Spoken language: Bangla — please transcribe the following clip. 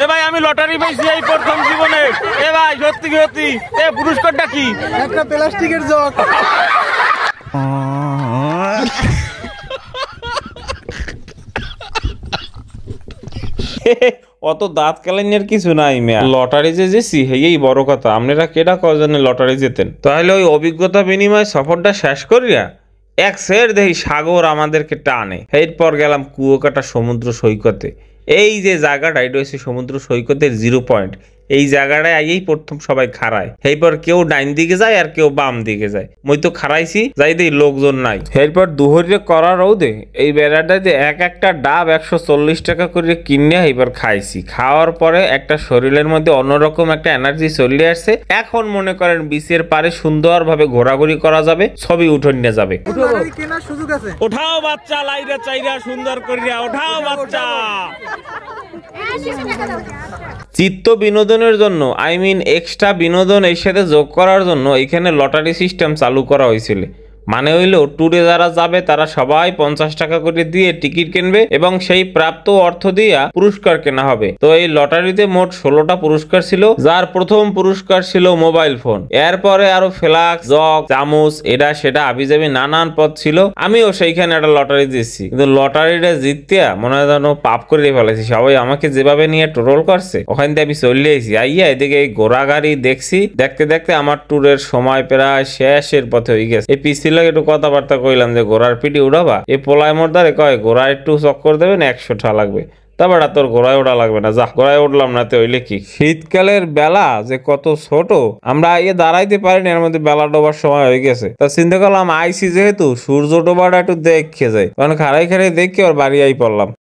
এ ভাই আমি লটারি পাইছি এই প্রথম জীবনে। এ ভাই সত্যি সত্যি এ পুরস্কারটা কি? একটা প্লাস্টিকের জগ। অত দাঁত কালাইনের কিছু নাই মেয়া, লটারি যে যেছি এই বড় কথা। আপনারা কেডা কজনে লটারি জেতেন? তাহলে ওই অভিজ্ঞতা বিনিময় সফরটা শেষ করিয়া এক সের দেখি সাগর আমাদেরকে টানে। এরপর গেলাম কুয়াকাটা সমুদ্র সৈকতে। এই যে জায়গাটা এটা হচ্ছে সমুদ্র সৈকতের 0 পয়েন্ট। এই জায়গাটায় আইয়েই প্রথম সবাই খাড়ায়। এরপর কেউ ডাইন দিকে যায় আর কেউ বাম দিকে যায়। মই তো খাড়াইছি, যাই দেই লোকজন নাই। এরপর দুহরে করা রৌদে এই বেড়াটাতে একটা ডাব 140 টাকা করে কিনে এবার খাইছি। খাওয়ার পরে একটা শরীরের মধ্যে অন্যরকম একটা এনার্জি চলে আসছে। এখন মনে করেন বিচের পারে সুন্দরভাবে ঘোরাঘুরি করা যাবে, ছবি উঠে নিয়ে যাবে। কেনার সুযোগ আছে। ওঠাও বাচ্চা, লাইরা চাইরা সুন্দর করিয়া ওঠাও বাচ্চা। চিত্ত বিনোদনের জন্য এক্সট্রা বিনোদন এর সাথে যোগ করার জন্য এখানে লটারি সিস্টেম চালু করা হয়েছিল। মানে হইলো ট্যুরে যারা যাবে তারা সবাই 50 টাকা করে দিয়ে টিকিট কিনবে এবং সেই প্রাপ্ত অর্থ দিয়া পুরস্কার কেনা হবে। তো এই লটারিতে মোট 16টা পুরস্কার ছিল, যার প্রথম পুরস্কার ছিল মোবাইল ফোন। এরপরে আরো ফ্লাক্স, জগ, চামচ, এটা সেটা আবিজাবি নানান পদ ছিল। আমিও সেইখানে একটা লটারি দিচ্ছি, কিন্তু লটারিটা জিততে মনে হয় যেন পাপ করে ফেলেছি। সবাই আমাকে যেভাবে নিয়ে ট্রোল করছে, ওখান থেকে আমি চলে এসেছি। আইয়া এদিকে এই ঘোড়া গাড়ি দেখছি। দেখতে দেখতে আমার ট্যুরের সময় প্রায় শেষের পথে হয়ে গেছে। এই পিসি লাগে একটু কথাবার্তা কইলাম যে ঘোড়ার পিটি উড়াবা। এই পোলায় মোরদারে কয় ঘোড়া একটু চক্কর দেবেন 100 টাকা লাগবে। তারপর তোর ঘোড়ায় ওঠা লাগবে না, যা ঘোড়ায় উঠলাম না। তো হইলে কি শীতকালের বেলা যে কত ছোট, আমরা আইয়ে দাঁড়াইতে পারিনি, এর মধ্যে বেলা ডোবার সময় হয়ে গেছে। তা চিন্তা করলাম আইসি যেহেতু সূর্য ডোবাটা একটু দেখে যায়, কারণ খাড়াই খাড়াই দেখে ওর বাড়ি আই পড়লাম।